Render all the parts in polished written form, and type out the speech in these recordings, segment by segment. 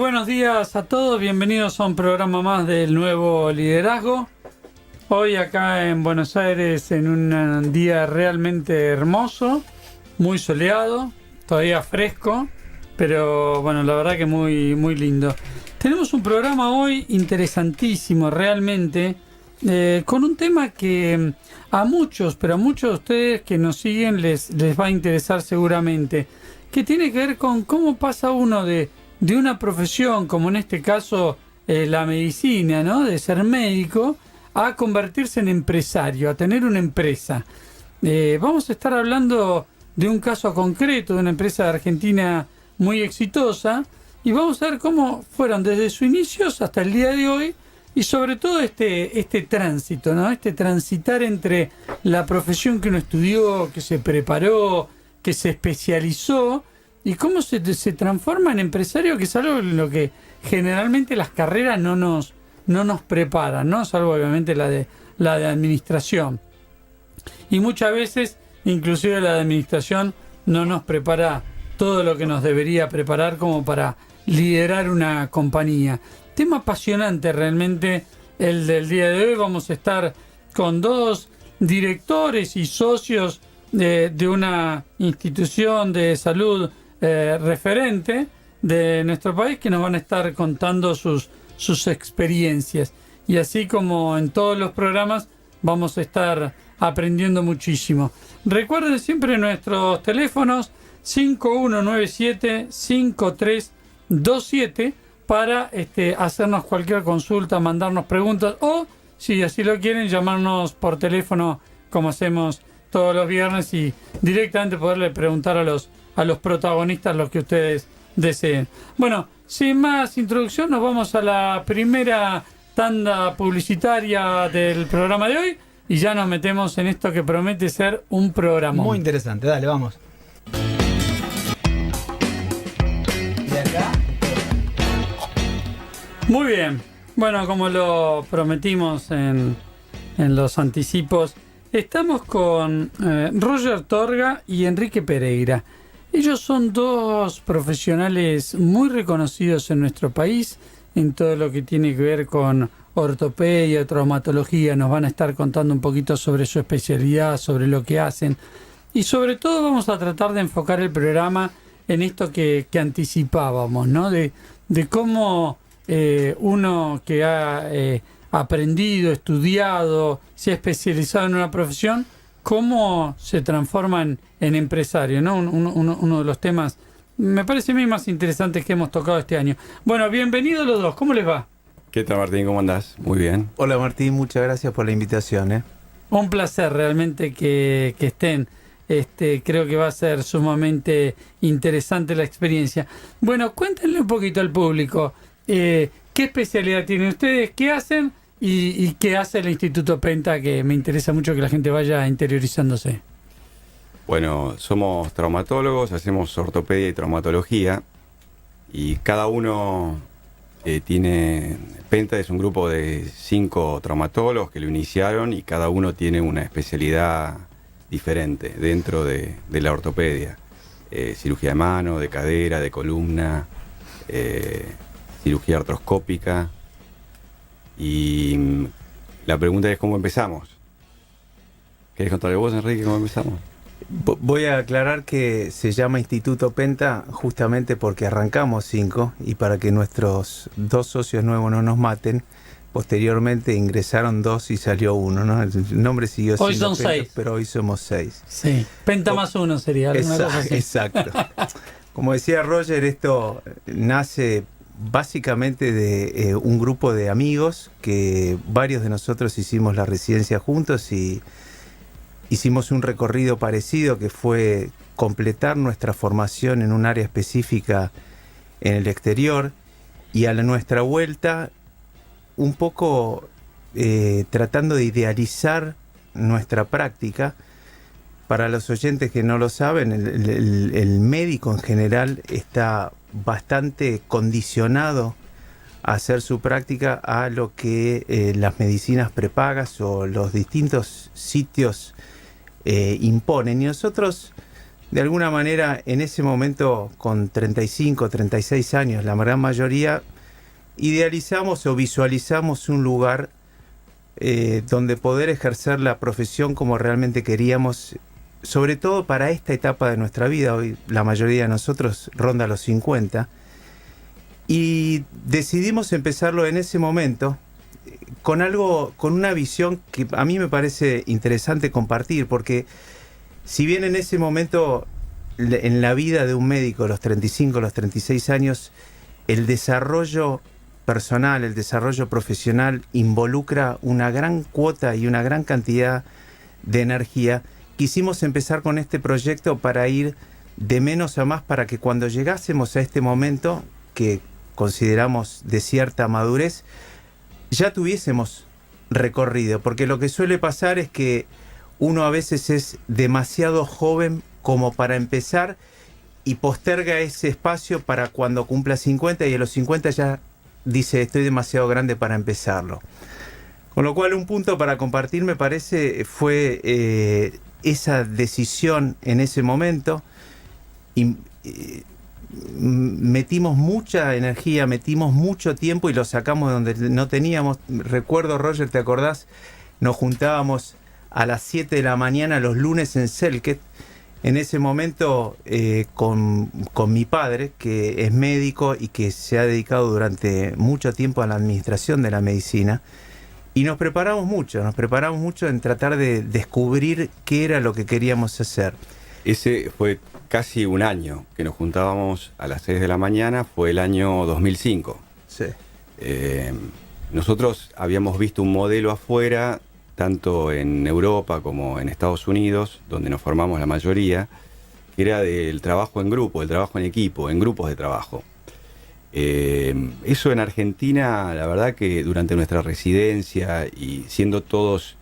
buenos días a todos, bienvenidos a un programa más del Nuevo Liderazgo. Hoy acá en Buenos Aires en un día realmente hermoso, muy soleado, todavía fresco, pero bueno, la verdad que muy, muy lindo. Tenemos un programa hoy interesantísimo realmente, con un tema que a muchos, pero a muchos de ustedes que nos siguen les va a interesar seguramente, que tiene que ver con cómo pasa uno de una profesión, como en este caso la medicina, ¿no? De ser médico, a convertirse en empresario, a tener una empresa. Vamos a estar hablando de un caso concreto, de una empresa de Argentina muy exitosa, y vamos a ver cómo fueron desde sus inicios hasta el día de hoy, y sobre todo este tránsito, ¿no? Este transitar entre la profesión que uno estudió, que se preparó, que se especializó, y cómo se transforma en empresario, que es algo en lo que generalmente las carreras no nos preparan, ¿no? Salvo obviamente la de administración. Y muchas veces, inclusive la de administración, no nos prepara todo lo que nos debería preparar como para liderar una compañía. Tema apasionante realmente el del día de hoy. Vamos a estar con dos directores y socios de una institución de salud referente de nuestro país, que nos van a estar contando sus experiencias. Y así como en todos los programas, vamos a estar aprendiendo muchísimo. Recuerden siempre nuestros teléfonos 5197-5327 para hacernos cualquier consulta, mandarnos preguntas, o si así lo quieren, llamarnos por teléfono como hacemos todos los viernes y directamente poderle preguntar a los protagonistas lo que ustedes deseen. Bueno, sin más introducción, nos vamos a la primera tanda publicitaria del programa de hoy y ya nos metemos en esto que promete ser un programa muy interesante. Dale, vamos. ¿De acá? Muy bien. Bueno, como lo prometimos en los anticipos, estamos con Roger Torga y Enrique Pereira. Ellos son dos profesionales muy reconocidos en nuestro país en todo lo que tiene que ver con ortopedia, traumatología. Nos van a estar contando un poquito sobre su especialidad, sobre lo que hacen. Y sobre todo vamos a tratar de enfocar el programa en esto que anticipábamos, ¿no? De cómo uno que ha aprendido, estudiado, se ha especializado en una profesión, cómo se transforman en empresario, ¿no? Uno de los temas, me parece a mí, más interesantes que hemos tocado este año. Bueno, bienvenidos los dos, ¿cómo les va? ¿Qué tal, Martín? ¿Cómo andás? Muy bien. Hola, Martín, muchas gracias por la invitación. Un placer realmente que estén. Creo que va a ser sumamente interesante la experiencia. Bueno, cuéntenle un poquito al público, ¿qué especialidad tienen ustedes? ¿Qué hacen? ¿Y qué hace el Instituto Penta? Que me interesa mucho que la gente vaya interiorizando.se. Bueno, somos traumatólogos, hacemos ortopedia y traumatología, y cada uno tiene... Penta es un grupo de 5 traumatólogos que lo iniciaron, y cada uno tiene una especialidad diferente dentro de la ortopedia. Cirugía de mano, de cadera, de columna, cirugía artroscópica. Y la pregunta es: ¿cómo empezamos? ¿Querés contarle vos, Enrique, cómo empezamos? Voy a aclarar que se llama Instituto Penta justamente porque arrancamos 5, y para que nuestros 2 socios nuevos no nos maten, posteriormente ingresaron 2 y salió 1, ¿no? El nombre siguió siendo hoy son Penta, 6. pero hoy somos 6. Sí, Penta más 1 sería alguna cosa así. Exacto. Como decía Roger, esto nace básicamente de un grupo de amigos que varios de nosotros hicimos la residencia juntos, y hicimos un recorrido parecido, que fue completar nuestra formación en un área específica en el exterior, y a nuestra vuelta un poco tratando de idealizar nuestra práctica. Para los oyentes que no lo saben, el médico en general está bastante condicionado a hacer su práctica a lo que las medicinas prepagas o los distintos sitios imponen. Y nosotros de alguna manera en ese momento, con 35, 36 años, la gran mayoría, idealizamos o visualizamos un lugar donde poder ejercer la profesión como realmente queríamos, sobre todo para esta etapa de nuestra vida. Hoy la mayoría de nosotros ronda los 50, y decidimos empezarlo en ese momento con una visión que a mí me parece interesante compartir, porque si bien en ese momento, en la vida de un médico, los 35, los 36 años, el desarrollo personal, el desarrollo profesional involucra una gran cuota y una gran cantidad de energía, quisimos empezar con este proyecto para ir de menos a más, para que cuando llegásemos a este momento, que consideramos de cierta madurez, ya tuviésemos recorrido, porque lo que suele pasar es que uno a veces es demasiado joven como para empezar y posterga ese espacio para cuando cumpla 50, y a los 50 ya dice estoy demasiado grande para empezarlo. Con lo cual, un punto para compartir, me parece, fue esa decisión en ese momento. Y metimos mucha energía, metimos mucho tiempo y lo sacamos de donde no teníamos. Recuerdo, Roger, ¿te acordás? Nos juntábamos a las 7 de la mañana los lunes en Selket. En ese momento con mi padre, que es médico y que se ha dedicado durante mucho tiempo a la administración de la medicina, y nos preparamos mucho en tratar de descubrir qué era lo que queríamos hacer. Ese fue casi un año que nos juntábamos a las 6 de la mañana, fue el año 2005. Sí. Nosotros habíamos visto un modelo afuera, tanto en Europa como en Estados Unidos, donde nos formamos la mayoría, que era del trabajo en grupo, el trabajo en equipo, en grupos de trabajo. Eso en Argentina, la verdad que durante nuestra residencia y siendo todos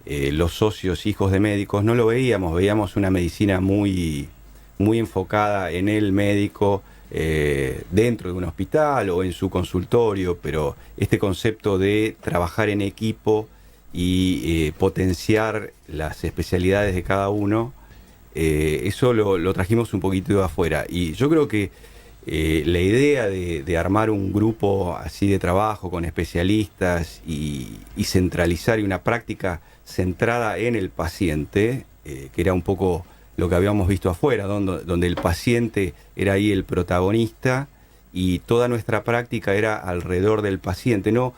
los socios hijos de médicos, no lo veíamos una medicina muy, muy enfocada en el médico, dentro de un hospital o en su consultorio, pero este concepto de trabajar en equipo y potenciar las especialidades de cada uno, eso lo trajimos un poquito de afuera. Y yo creo que la idea de armar un grupo así de trabajo con especialistas y centralizar una práctica centrada en el paciente, que era un poco lo que habíamos visto afuera, donde el paciente era ahí el protagonista y toda nuestra práctica era alrededor del paciente, no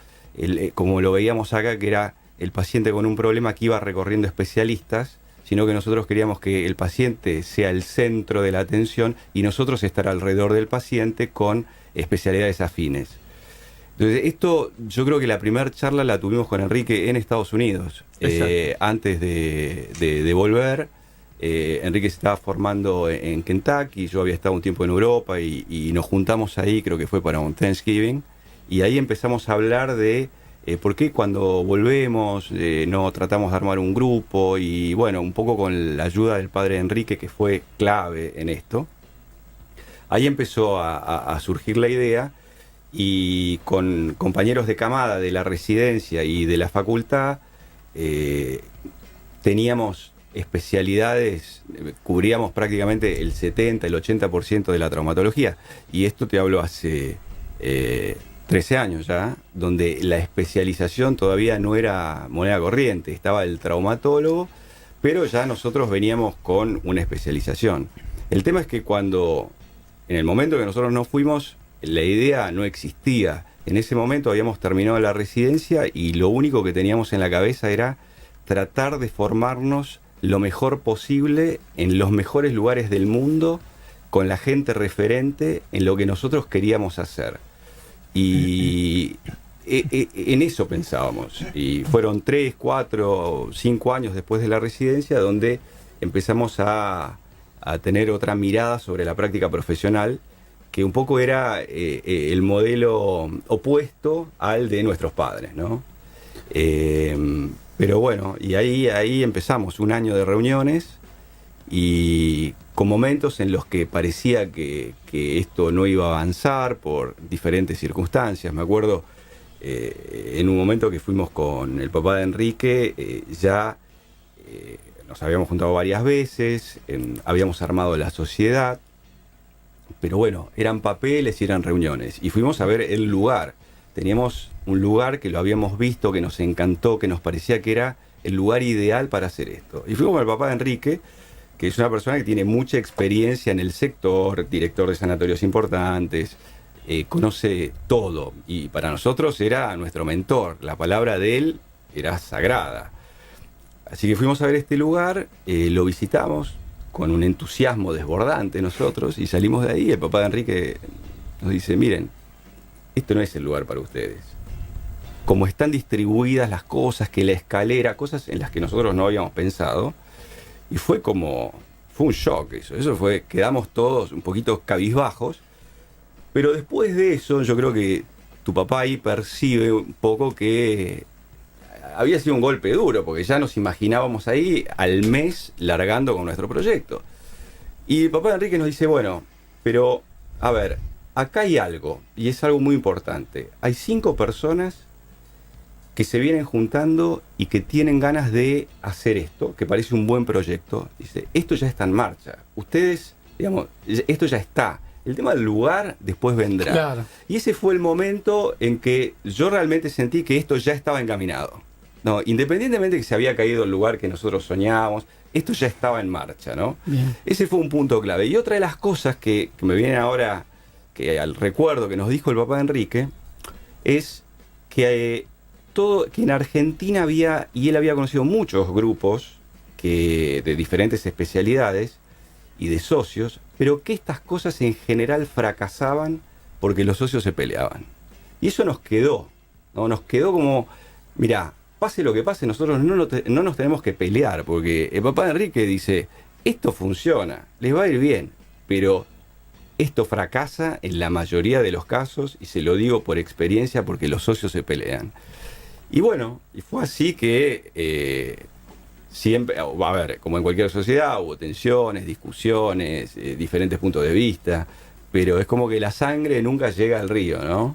como lo veíamos acá, que era el paciente con un problema que iba recorriendo especialistas, sino que nosotros queríamos que el paciente sea el centro de la atención y nosotros estar alrededor del paciente con especialidades afines. Entonces, esto yo creo que la primera charla la tuvimos con Enrique en Estados Unidos. Antes de volver, Enrique se estaba formando en Kentucky, yo había estado un tiempo en Europa y nos juntamos ahí, creo que fue para un Thanksgiving, y ahí empezamos a hablar de por qué cuando volvemos no tratamos de armar un grupo, y bueno, un poco con la ayuda del padre Enrique, que fue clave en esto. Ahí empezó a surgir la idea, y con compañeros de camada de la residencia y de la facultad teníamos especialidades, cubríamos prácticamente el 70, el 80% de la traumatología, y esto te hablo hace 13 años ya, donde la especialización todavía no era moneda corriente, estaba el traumatólogo, pero ya nosotros veníamos con una especialización. El tema es que en el momento que nosotros nos fuimos, la idea no existía. En ese momento habíamos terminado la residencia y lo único que teníamos en la cabeza era tratar de formarnos lo mejor posible en los mejores lugares del mundo, con la gente referente en lo que nosotros queríamos hacer. Y en eso pensábamos. Y fueron 3, 4, 5 años después de la residencia donde empezamos a tener otra mirada sobre la práctica profesional, que un poco era el modelo opuesto al de nuestros padres, ¿no? Pero bueno, y ahí empezamos un año de reuniones y con momentos en los que parecía que esto no iba a avanzar por diferentes circunstancias. Me acuerdo en un momento que fuimos con el papá de Enrique, ya nos habíamos juntado varias veces, habíamos armado la sociedad, pero bueno, eran papeles y eran reuniones. Y fuimos a ver el lugar. Teníamos un lugar que lo habíamos visto, que nos encantó, que nos parecía que era el lugar ideal para hacer esto. Y fuimos al papá de Enrique, que es una persona que tiene mucha experiencia en el sector, director de sanatorios importantes, conoce todo. Y para nosotros era nuestro mentor. La palabra de él era sagrada. Así que fuimos a ver este lugar, lo visitamos con un entusiasmo desbordante nosotros y salimos de ahí. El papá de Enrique nos dice, miren, esto no es el lugar para ustedes. Como están distribuidas las cosas, que la escalera, cosas en las que nosotros no habíamos pensado, y fue un shock eso. Eso fue, quedamos todos un poquito cabizbajos, pero después de eso yo creo que tu papá ahí percibe un poco que había sido un golpe duro, porque ya nos imaginábamos ahí al mes largando con nuestro proyecto. Y el papá de Enrique nos dice, bueno, pero a ver, acá hay algo, y es algo muy importante. Hay 5 personas que se vienen juntando y que tienen ganas de hacer esto, que parece un buen proyecto. Dice, esto ya está en marcha. Ustedes, digamos, esto ya está. El tema del lugar después vendrá. Claro. Y ese fue el momento en que yo realmente sentí que esto ya estaba encaminado. No, independientemente de que se había caído el lugar que nosotros soñábamos, esto ya estaba en marcha, ¿no? Bien. Ese fue un punto clave. Y otra de las cosas que me vienen ahora, que al recuerdo que nos dijo el papá de Enrique, es que que en Argentina él había conocido muchos grupos de diferentes especialidades y de socios, pero que estas cosas en general fracasaban porque los socios se peleaban. Y eso nos quedó, ¿no? Nos quedó como, mirá, pase lo que pase, nosotros no nos tenemos que pelear, porque el papá de Enrique dice, esto funciona, les va a ir bien, pero esto fracasa en la mayoría de los casos, y se lo digo por experiencia porque los socios se pelean. Y bueno, y fue así que siempre, a ver, como en cualquier sociedad, hubo tensiones, discusiones, diferentes puntos de vista, pero es como que la sangre nunca llega al río, ¿no?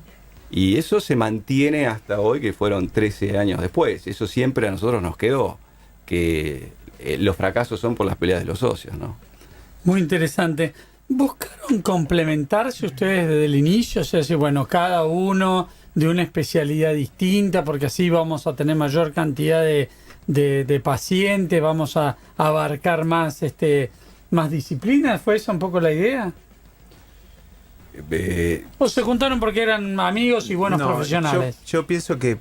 Y eso se mantiene hasta hoy, que fueron 13 años después. Eso siempre a nosotros nos quedó, que los fracasos son por las peleas de los socios, ¿no? Muy interesante. ¿Buscaron complementarse ustedes desde el inicio? O sea, si, bueno, cada uno de una especialidad distinta, porque así vamos a tener mayor cantidad de pacientes, vamos a abarcar más disciplinas. ¿Fue esa un poco la idea? ¿O se juntaron porque eran amigos y buenos profesionales? Yo pienso que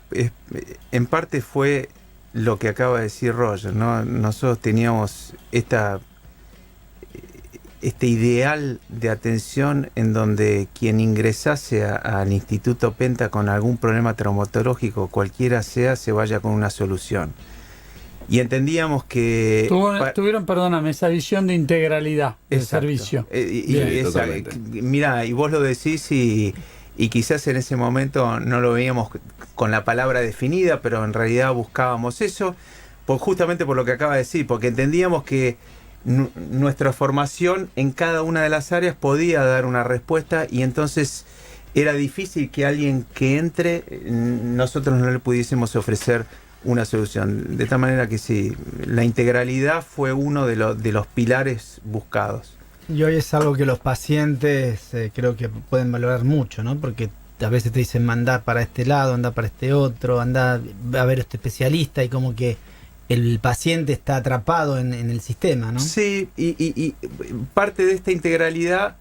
en parte fue lo que acaba de decir Roger, ¿no? Nosotros teníamos este ideal de atención en donde quien ingresase al Instituto Penta con algún problema traumatológico, cualquiera sea, se vaya con una solución. Y entendíamos que... Tuvieron, perdóname, esa visión de integralidad del servicio. Mira, y vos lo decís y quizás en ese momento no lo veíamos con la palabra definida, pero en realidad buscábamos eso, justamente por lo que acaba de decir, porque entendíamos que nuestra formación en cada una de las áreas podía dar una respuesta, y entonces era difícil que alguien que entre, nosotros no le pudiésemos ofrecer una solución. De tal manera que sí, la integralidad fue uno de los pilares buscados. Y hoy es algo que los pacientes creo que pueden valorar mucho, ¿no? Porque a veces te dicen mandar para este lado, andar para este otro, andar a ver a este especialista, y como que el paciente está atrapado en el sistema, ¿no? Sí, y parte de esta integralidad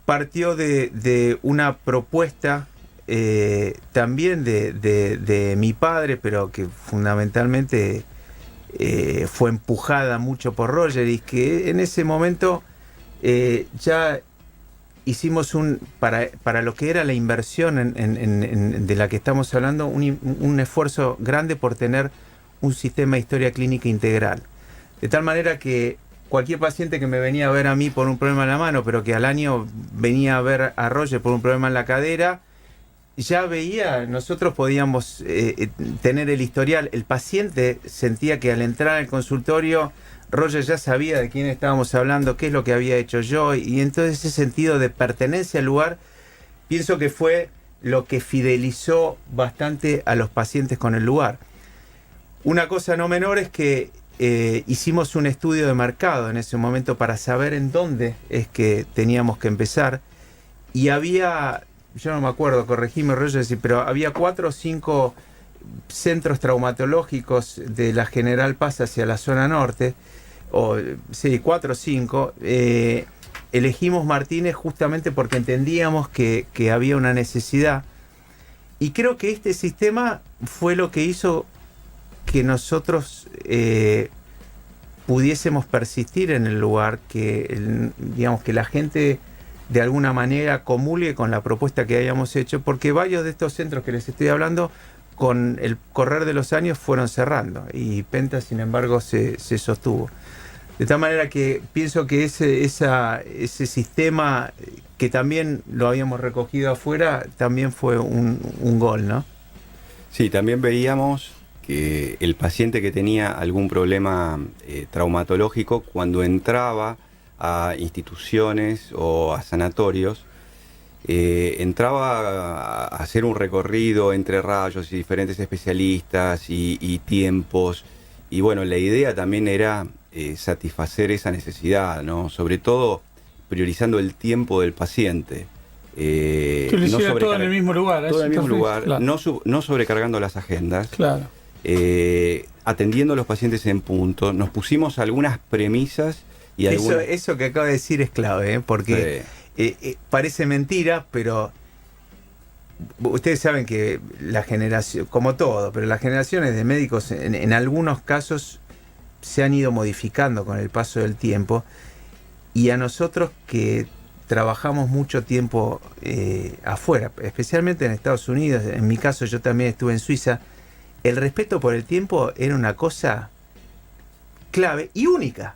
partió de una propuesta también de mi padre, pero que fundamentalmente fue empujada mucho por Roger, y que en ese momento ya hicimos para lo que era la inversión de la que estamos hablando, un esfuerzo grande por tener un sistema de historia clínica integral. De tal manera que cualquier paciente que me venía a ver a mí por un problema en la mano, pero que al año venía a ver a Roger por un problema en la cadera, ya veía, nosotros podíamos tener el historial. El paciente sentía que al entrar al consultorio, Roger ya sabía de quién estábamos hablando, qué es lo que había hecho yo, y entonces ese sentido de pertenencia al lugar, pienso que fue lo que fidelizó bastante a los pacientes con el lugar. Una cosa no menor es que hicimos un estudio de mercado en ese momento para saber en dónde es que teníamos que empezar. Y había, yo no me acuerdo, corregime Roger, pero había 4 o 5 centros traumatológicos de la General Paz hacia la zona norte, o sí, 4 o 5. Elegimos Martínez justamente porque entendíamos que había una necesidad. Y creo que este sistema fue lo que hizo que nosotros pudiésemos persistir en el lugar, digamos que la gente de alguna manera comulgue con la propuesta que habíamos hecho, porque varios de estos centros que les estoy hablando, con el correr de los años fueron cerrando, y Penta, sin embargo, se sostuvo. De tal manera que pienso que ese sistema, que también lo habíamos recogido afuera, también fue un gol, ¿no? Sí, también veíamos que el paciente que tenía algún problema traumatológico, cuando entraba a instituciones o a sanatorios, entraba a hacer un recorrido entre rayos y diferentes especialistas y tiempos. Y bueno, la idea también era satisfacer esa necesidad, ¿no? Sobre todo priorizando el tiempo del paciente. Que lo hiciera todo en el mismo lugar. Todo en el mismo lugar, claro. no sobrecargando las agendas. Claro. Atendiendo a los pacientes en punto. Nos pusimos algunas premisas y eso que acaba de decir es clave, porque parece mentira, pero ustedes saben que la generación, como todo, pero las generaciones de médicos en algunos casos se han ido modificando con el paso del tiempo, y a nosotros que trabajamos mucho tiempo afuera, especialmente en Estados Unidos, en mi caso yo también estuve en Suiza, el respeto por el tiempo era una cosa clave y única.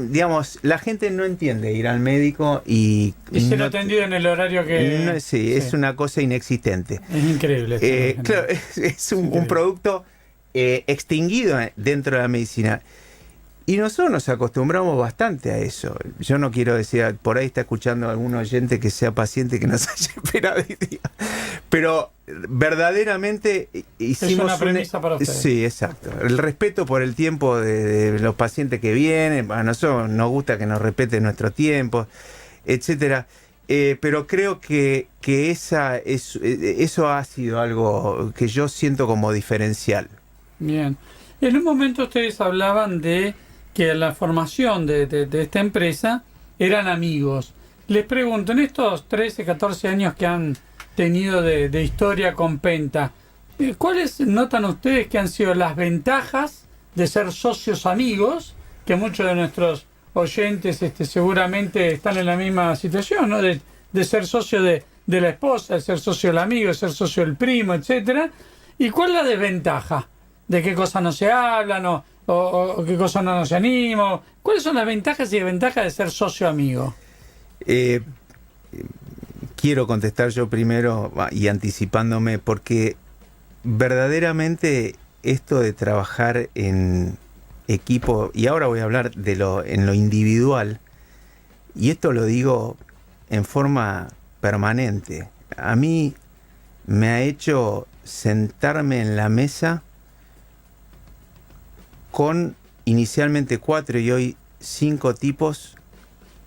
Digamos, la gente no entiende ir al médico y ser atendido en el horario que... Sí, es una cosa inexistente. Es increíble. Claro, es un producto extinguido dentro de la medicina. Y nosotros nos acostumbramos bastante a eso. Yo no quiero decir, por ahí está escuchando a algún oyente que sea paciente que nos haya esperado hoy día. Pero verdaderamente hicimos... Es una premisa para ustedes. Sí, exacto. El respeto por el tiempo de los pacientes que vienen. A nosotros nos gusta que nos respeten nuestro tiempo, etcétera. Pero creo que eso ha sido algo que yo siento como diferencial. Bien. En un momento ustedes hablaban de que la formación de esta empresa eran amigos. Les pregunto, en estos 13, 14 años que han tenido de historia con Penta, ¿cuáles notan ustedes que han sido las ventajas de ser socios amigos? Que muchos de nuestros oyentes seguramente están en la misma situación, ¿no? De ser socio de la esposa, de ser socio del amigo, de ser socio del primo, etcétera. ¿Y cuál es la desventaja? ¿De qué cosas no se hablan o qué cosas no se animan? ¿Cuáles son las ventajas y desventajas de ser socio amigo? Quiero contestar yo primero y anticipándome, porque verdaderamente esto de trabajar en equipo, y ahora voy a hablar en lo individual, y esto lo digo en forma permanente, a mí me ha hecho sentarme en la mesa con inicialmente 4 y hoy 5 tipos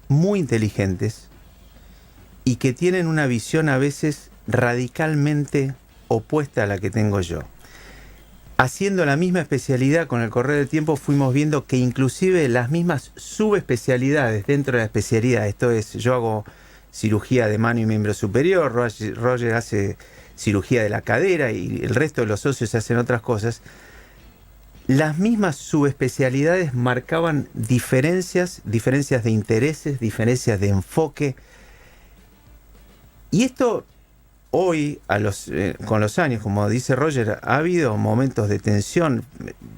muy inteligentes y que tienen una visión a veces radicalmente opuesta a la que tengo yo. Haciendo la misma especialidad, con el correr del tiempo fuimos viendo que inclusive las mismas subespecialidades dentro de la especialidad, esto es, yo hago cirugía de mano y miembro superior, Roger hace cirugía de la cadera y el resto de los socios hacen otras cosas, las mismas subespecialidades marcaban diferencias de intereses, diferencias de enfoque. Y esto hoy, con los años, como dice Roger, ha habido momentos de tensión.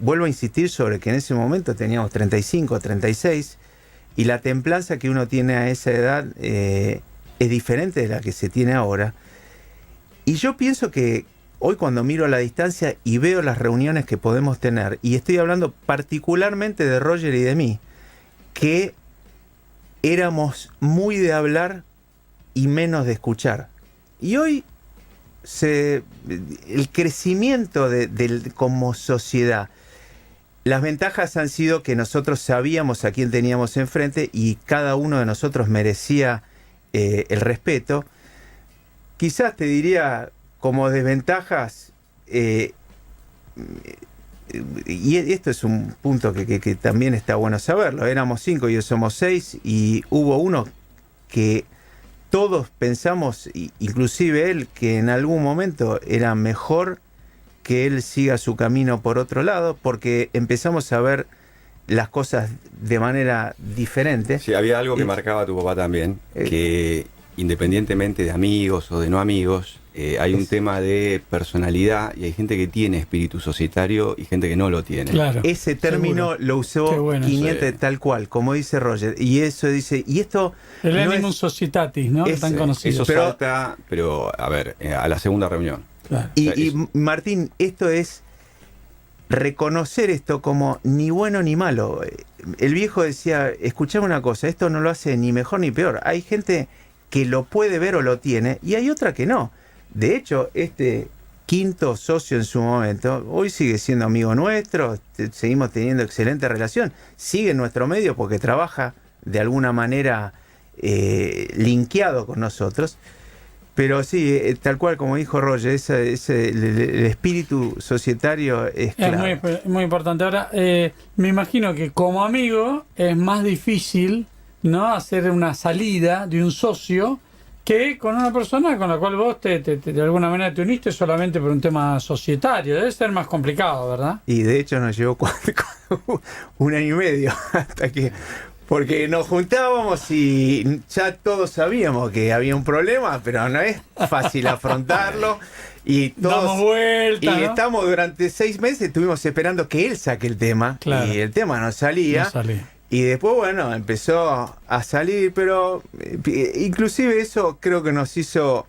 Vuelvo a insistir sobre que en ese momento teníamos 35, 36, y la templanza que uno tiene a esa edad es diferente de la que se tiene ahora. Y yo pienso que hoy, cuando miro a la distancia y veo las reuniones que podemos tener, y estoy hablando particularmente de Roger y de mí, que éramos muy de hablar y menos de escuchar. Y hoy el crecimiento como sociedad, las ventajas han sido que nosotros sabíamos a quién teníamos enfrente y cada uno de nosotros merecía el respeto. Quizás te diría como desventajas, y esto es un punto que también está bueno saberlo, éramos 5 y hoy somos 6 y hubo uno que todos pensamos, inclusive él, que en algún momento era mejor que él siga su camino por otro lado, porque empezamos a ver las cosas de manera diferente. Sí, había algo que marcaba a tu papá también, que independientemente de amigos o de no amigos, hay un tema de personalidad y hay gente que tiene espíritu societario y gente que no lo tiene. Claro. Ese término Seguro. lo usó Qué bueno. 500 Sí. tal cual, como dice Roger. Y eso dice, y esto El no animum es- societatis, ¿no? es- Tan conocido. Eso Pero- salta, pero a ver, a la segunda reunión. Claro. Y, O sea, y, Martín, esto es reconocer esto como ni bueno ni malo. El viejo decía, escuchame una cosa, esto no lo hace ni mejor ni peor. Hay gente que lo puede ver o lo tiene y hay otra que no. De hecho, este quinto socio en su momento, hoy sigue siendo amigo nuestro, seguimos teniendo excelente relación, sigue en nuestro medio porque trabaja de alguna manera linkeado con nosotros. Pero sí, tal cual como dijo Roger, el espíritu societario es Es clave. muy importante. Ahora, me imagino que como amigo es más difícil, ¿no?, hacer una salida de un socio que con una persona con la cual vos de alguna manera te uniste solamente por un tema societario. Debe ser más complicado, ¿verdad? Y de hecho nos llevó un año y medio hasta que... Porque nos juntábamos y ya todos sabíamos que había un problema, pero no es fácil afrontarlo. Y todos... Damos vuelta, Y ¿no? estamos durante 6 meses, estuvimos esperando que él saque el tema. Claro. Y el tema no salía. No salí. Y después, bueno, empezó a salir, pero inclusive eso creo que nos hizo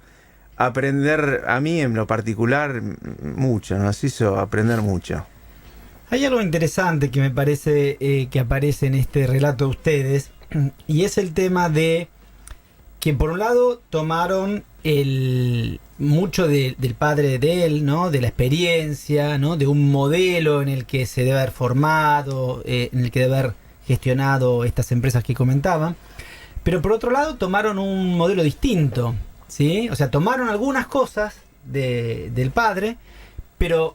aprender, a mí en lo particular, mucho, nos hizo aprender mucho. Hay algo interesante que me parece que aparece en este relato de ustedes, y es el tema de que por un lado tomaron mucho del padre de él, ¿no?, de la experiencia, ¿no?, de un modelo en el que se debe haber formado, en el que debe haber gestionado estas empresas que comentaban, pero por otro lado tomaron un modelo distinto, ¿sí? O sea, tomaron algunas cosas del padre, pero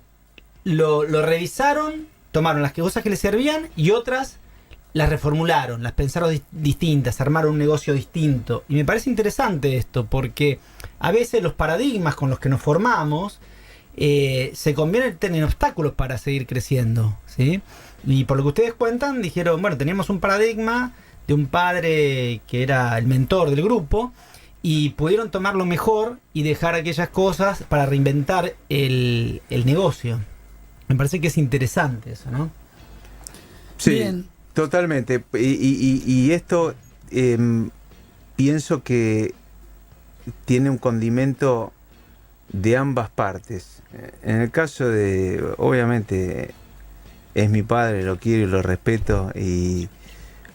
lo revisaron, tomaron las cosas que les servían y otras las reformularon, las pensaron distintas, armaron un negocio distinto. Y me parece interesante esto, porque a veces los paradigmas con los que nos formamos se convierten en obstáculos para seguir creciendo, ¿sí? Y por lo que ustedes cuentan, dijeron, bueno, teníamos un paradigma de un padre que era el mentor del grupo, y pudieron tomarlo mejor y dejar aquellas cosas para reinventar el negocio. Me parece que es interesante eso, ¿no? Sí, Bien. totalmente. Y esto pienso que tiene un condimento de ambas partes. En el caso de, obviamente, es mi padre, lo quiero y lo respeto,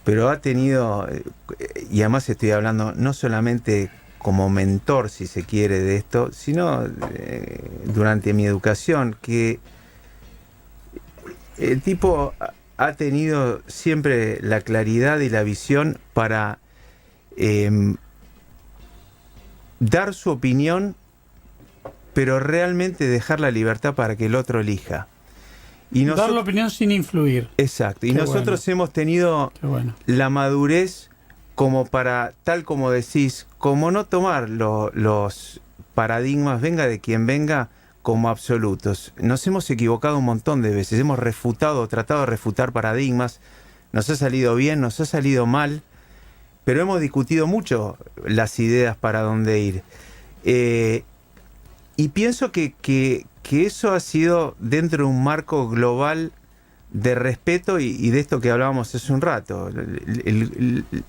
pero ha tenido, y además estoy hablando no solamente como mentor, si se quiere, de esto, sino durante mi educación, que el tipo ha tenido siempre la claridad y la visión para dar su opinión, pero realmente dejar la libertad para que el otro elija. Y Dar la opinión sin influir. Exacto. Y Qué nosotros bueno. hemos tenido Qué bueno. la madurez como para, tal como decís, como no tomar los paradigmas, venga de quien venga, como absolutos. Nos hemos equivocado un montón de veces, hemos tratado de refutar paradigmas, nos ha salido bien, nos ha salido mal, pero hemos discutido mucho las ideas para dónde ir. Y pienso que eso ha sido dentro de un marco global de respeto y de esto que hablábamos hace un rato.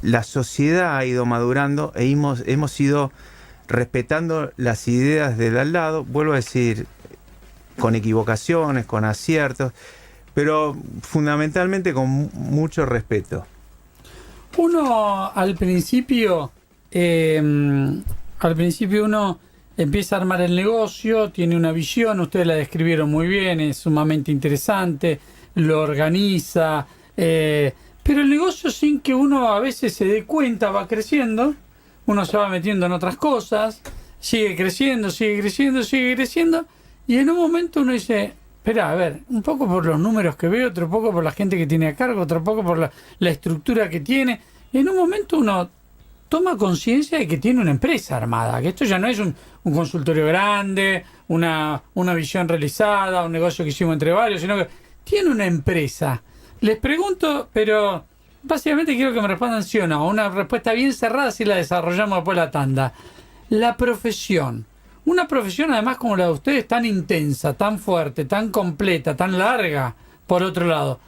La sociedad ha ido madurando e hemos ido respetando las ideas del al lado, vuelvo a decir, con equivocaciones, con aciertos, pero fundamentalmente con mucho respeto. Uno al principio uno empieza a armar el negocio, tiene una visión, ustedes la describieron muy bien, es sumamente interesante, lo organiza, pero el negocio, sin que uno a veces se dé cuenta, va creciendo, uno se va metiendo en otras cosas, sigue creciendo, y en un momento uno dice, espera, a ver, un poco por los números que veo, otro poco por la gente que tiene a cargo, otro poco por la estructura que tiene, y en un momento uno toma conciencia de que tiene una empresa armada, que esto ya no es un consultorio grande, una visión realizada, un negocio que hicimos entre varios, sino que tiene una empresa. Les pregunto, pero básicamente quiero que me respondan sí o no, una respuesta bien cerrada si la desarrollamos después de la tanda. La profesión, una profesión además como la de ustedes, tan intensa, tan fuerte, tan completa, tan larga, por otro lado,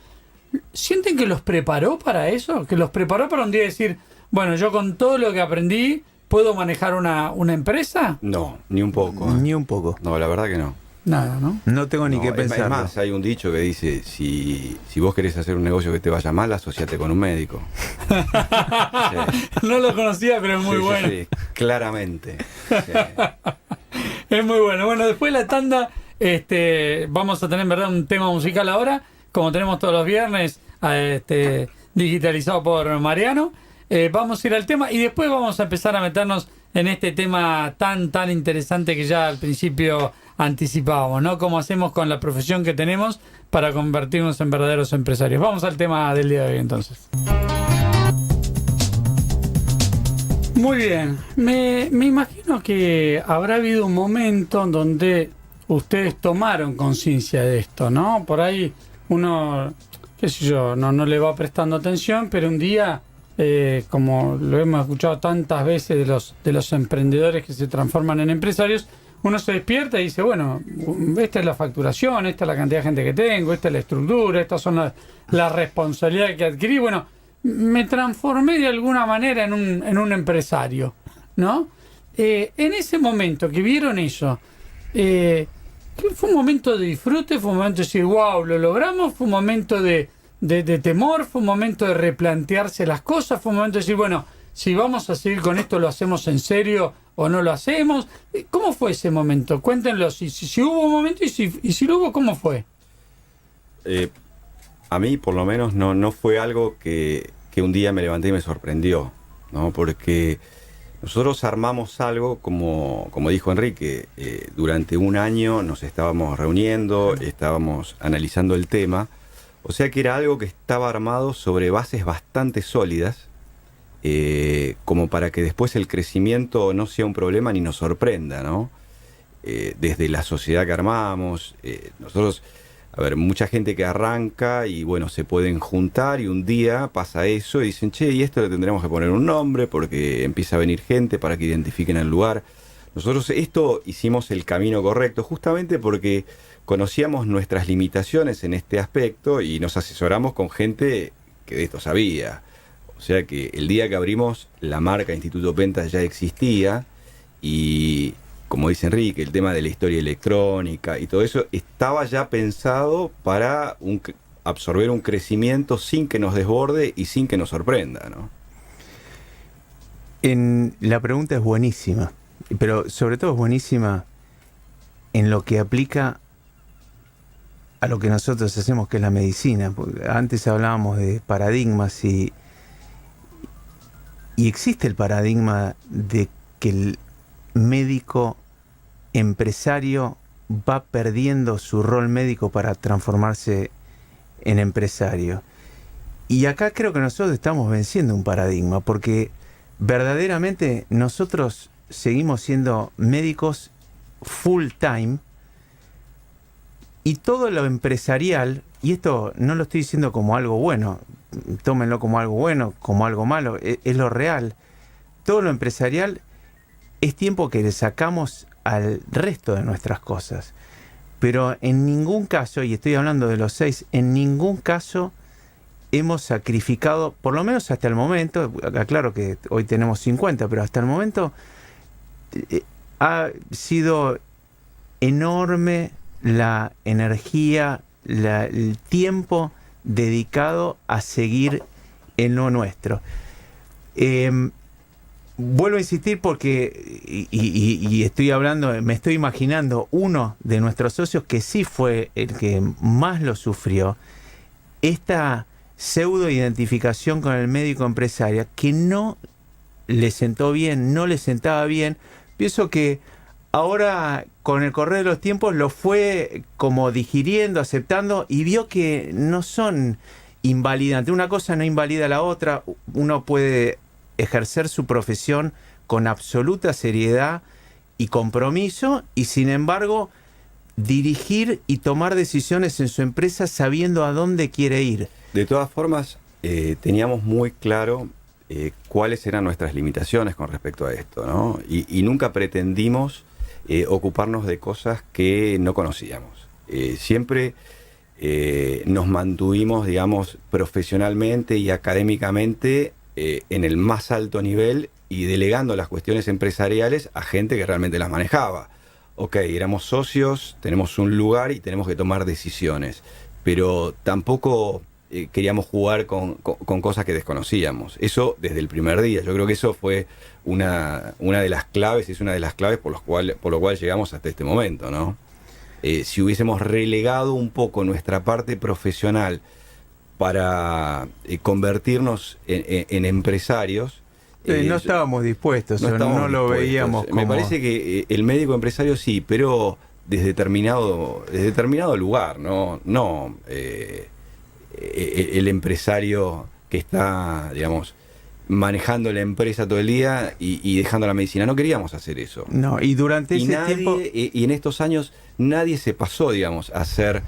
¿sienten que los preparó para eso? ¿Que los preparó para un día decir, bueno, yo con todo lo que aprendí, ¿puedo manejar una empresa? No, ni un poco. Ni un poco. No, la verdad que no. Nada, ¿no? No tengo ni que pensar. Es más, hay un dicho que dice, si vos querés hacer un negocio que te vaya mal, asociate con un médico. Sí. No lo conocía, pero es muy bueno. Sí, claramente. Sí. Es muy bueno. Bueno, después de la tanda, vamos a tener en verdad un tema musical ahora, como tenemos todos los viernes, digitalizado por Mariano. Vamos a ir al tema y después vamos a empezar a meternos en este tema tan interesante que ya al principio anticipábamos, ¿no? Cómo hacemos con la profesión que tenemos para convertirnos en verdaderos empresarios. Vamos al tema del día de hoy entonces. Muy bien, me imagino que habrá habido un momento en donde ustedes tomaron conciencia de esto, ¿no? Por ahí uno, qué sé yo, no le va prestando atención, pero un día, como lo hemos escuchado tantas veces de los emprendedores que se transforman en empresarios, uno se despierta y dice, bueno, esta es la facturación, esta es la cantidad de gente que tengo, esta es la estructura, estas son las responsabilidades que adquirí, bueno, me transformé de alguna manera en un empresario, ¿no? En ese momento que vieron eso, ¿fue un momento de disfrute? ¿Fue un momento de decir, wow, lo logramos? ¿Fue un momento de temor? ¿Fue un momento de replantearse las cosas? ¿Fue un momento de decir, bueno, si vamos a seguir con esto, lo hacemos en serio o no lo hacemos? ¿Cómo fue ese momento? Cuéntenlo, si hubo un momento y si lo hubo, ¿cómo fue? A mí, por lo menos, no fue algo que un día me levanté y me sorprendió, ¿no? Porque nosotros armamos algo, como dijo Enrique, durante un año nos estábamos reuniendo, estábamos analizando el tema, o sea que era algo que estaba armado sobre bases bastante sólidas, como para que después el crecimiento no sea un problema ni nos sorprenda, ¿no? Desde la sociedad que armamos, nosotros, a ver, mucha gente que arranca y bueno, se pueden juntar y un día pasa eso y dicen, che, y esto le tendremos que poner un nombre porque empieza a venir gente para que identifiquen el lugar. Nosotros esto hicimos el camino correcto justamente porque conocíamos nuestras limitaciones en este aspecto y nos asesoramos con gente que de esto sabía. O sea que el día que abrimos, la marca Instituto Penta ya existía y, como dice Enrique, el tema de la historia electrónica y todo eso estaba ya pensado para absorber un crecimiento sin que nos desborde y sin que nos sorprenda, ¿no? La pregunta es buenísima, pero sobre todo es buenísima en lo que aplica a lo que nosotros hacemos, que es la medicina. Porque antes hablábamos de paradigmas y existe el paradigma de que el médico empresario va perdiendo su rol médico para transformarse en empresario. Y acá creo que nosotros estamos venciendo un paradigma, porque verdaderamente nosotros seguimos siendo médicos full time y todo lo empresarial, y esto no lo estoy diciendo como algo bueno, tómenlo como algo bueno, como algo malo, es lo real. Todo lo empresarial es tiempo que le sacamos al resto de nuestras cosas. Pero en ningún caso, y estoy hablando de los 6, en ningún caso hemos sacrificado, por lo menos hasta el momento, aclaro que hoy tenemos 50, pero hasta el momento ha sido enorme la energía, el tiempo dedicado a seguir en lo nuestro. Vuelvo a insistir porque, y estoy hablando, me estoy imaginando uno de nuestros socios que sí fue el que más lo sufrió. esta pseudo identificación con el médico empresario que no le sentó bien, no le sentaba bien. Pienso que ahora, con el correr de los tiempos, lo fue como digiriendo, aceptando, y vio que no son invalidantes. Una cosa no invalida a la otra. Uno puede ejercer su profesión con absoluta seriedad y compromiso, y sin embargo dirigir y tomar decisiones en su empresa sabiendo a dónde quiere ir. De todas formas, teníamos muy claro cuáles eran nuestras limitaciones con respecto a esto, ¿no? Y nunca pretendimos ocuparnos de cosas que no conocíamos. Siempre nos mantuvimos, digamos, profesionalmente y académicamente en el más alto nivel y delegando las cuestiones empresariales a gente que realmente las manejaba. Ok, éramos socios, tenemos un lugar y tenemos que tomar decisiones, pero tampoco queríamos jugar con cosas que desconocíamos. Eso desde el primer día. Yo creo que eso fue una de las claves, es una de las claves por lo cual llegamos hasta este momento, ¿no? Si hubiésemos relegado un poco nuestra parte profesional para convertirnos en empresarios, no estábamos dispuestos, no lo veíamos como... Me parece que el médico empresario sí, pero desde determinado lugar, no el empresario que está, digamos, manejando la empresa todo el día y dejando la medicina. No queríamos hacer eso. No, y durante ese tiempo... Y en estos años nadie se pasó, digamos, a ser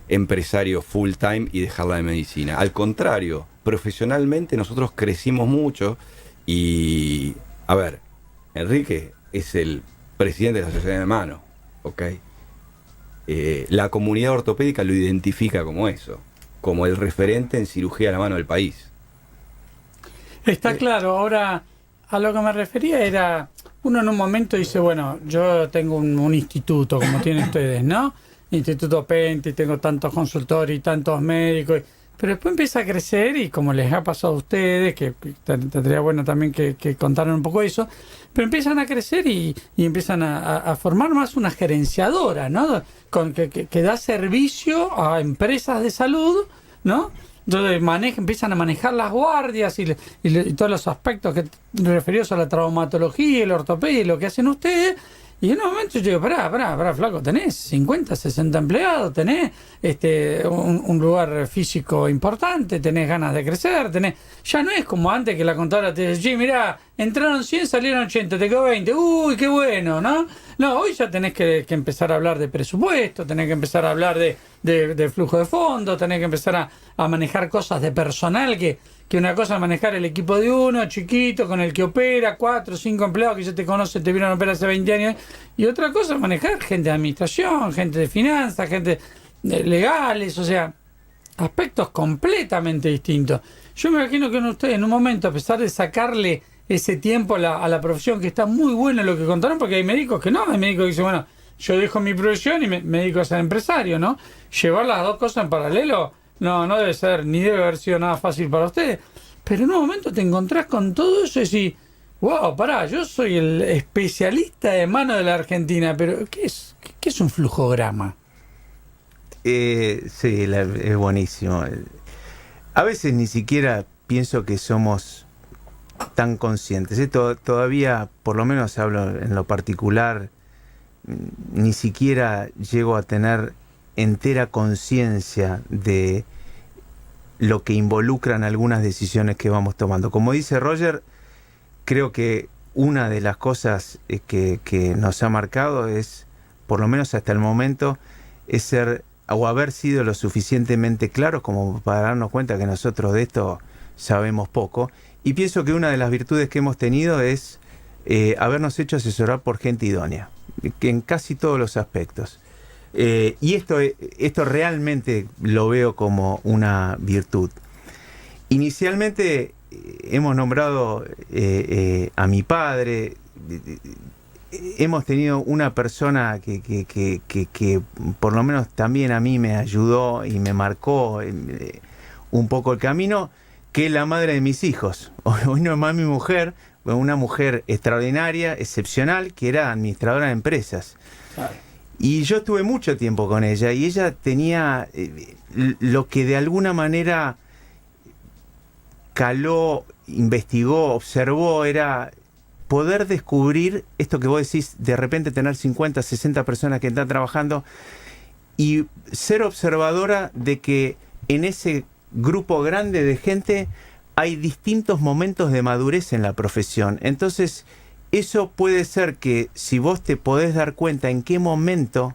empresario full time y dejar la medicina. Al contrario, profesionalmente nosotros crecimos mucho y, a ver, Enrique es el presidente de la Asociación de Mano, ¿ok? La comunidad ortopédica lo identifica como eso, como el referente en cirugía a la mano del país. Está claro. Ahora, a lo que me refería era, uno en un momento dice, bueno, yo tengo un instituto, como tienen ustedes, ¿no? Instituto Penti, tengo tantos consultores y tantos médicos, pero después empieza a crecer y como les ha pasado a ustedes, que tendría bueno también que contaran un poco eso, pero empiezan a crecer y empiezan a formar más una gerenciadora, ¿no? Que da servicio a empresas de salud, ¿no? Entonces empiezan a manejar las guardias y todos los aspectos referidos a la traumatología y la ortopedia y lo que hacen ustedes. Y en un momento yo digo, pará, flaco, tenés 50, 60 empleados, tenés un lugar físico importante, tenés ganas de crecer, ya no es como antes que la contadora te decía, mirá, entraron 100, salieron 80, te quedó 20, uy, qué bueno, ¿no? No, hoy ya tenés que empezar a hablar de presupuesto, tenés que empezar a hablar de flujo de fondos, tenés que empezar a manejar cosas de personal que una cosa es manejar el equipo de uno, chiquito, con el que opera, 4 o 5 empleados que ya te conocen, te vieron operar hace 20 años, y otra cosa es manejar gente de administración, gente de finanzas, gente legales, o sea, aspectos completamente distintos. Yo me imagino que ustedes en un momento, a pesar de sacarle ese tiempo a la profesión, que está muy bueno lo que contaron, porque hay médicos que no, hay médicos que dicen, bueno, yo dejo mi profesión y me dedico a ser empresario, ¿no? Llevar las dos cosas en paralelo no debe ser, ni debe haber sido nada fácil para ustedes. Pero en un momento te encontrás con todo eso y decís, wow, pará, yo soy el especialista de mano de la Argentina, pero ¿qué es un flujograma? Sí, es buenísimo. A veces ni siquiera pienso que somos tan conscientes. Todavía, por lo menos hablo en lo particular, ni siquiera llego a tener entera conciencia de lo que involucran algunas decisiones que vamos tomando. Como dice Roger, creo que una de las cosas que nos ha marcado es, por lo menos hasta el momento, es ser o haber sido lo suficientemente claros como para darnos cuenta que nosotros de esto sabemos poco. Y pienso que una de las virtudes que hemos tenido es habernos hecho asesorar por gente idónea, que en casi todos los aspectos. Y esto realmente lo veo como una virtud. Inicialmente hemos nombrado a mi padre. Hemos tenido una persona que por lo menos también a mí me ayudó y me marcó un poco el camino, que es la madre de mis hijos. Hoy no es más mi mujer, una mujer extraordinaria, excepcional, que era administradora de empresas. Y yo estuve mucho tiempo con ella y ella tenía lo que de alguna manera caló, investigó, observó, era poder descubrir esto que vos decís, de repente tener 50, 60 personas que están trabajando y ser observadora de que en ese grupo grande de gente hay distintos momentos de madurez en la profesión. Entonces, eso puede ser que si vos te podés dar cuenta en qué momento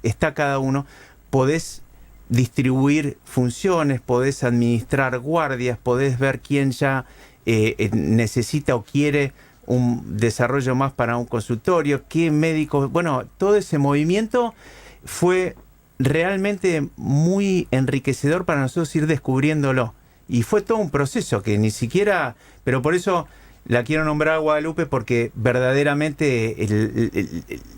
está cada uno, podés distribuir funciones, podés administrar guardias, podés ver quién ya necesita o quiere un desarrollo más para un consultorio, qué médicos... Bueno, todo ese movimiento fue realmente muy enriquecedor para nosotros ir descubriéndolo. Y fue todo un proceso que ni siquiera... Pero por eso la quiero nombrar a Guadalupe, porque verdaderamente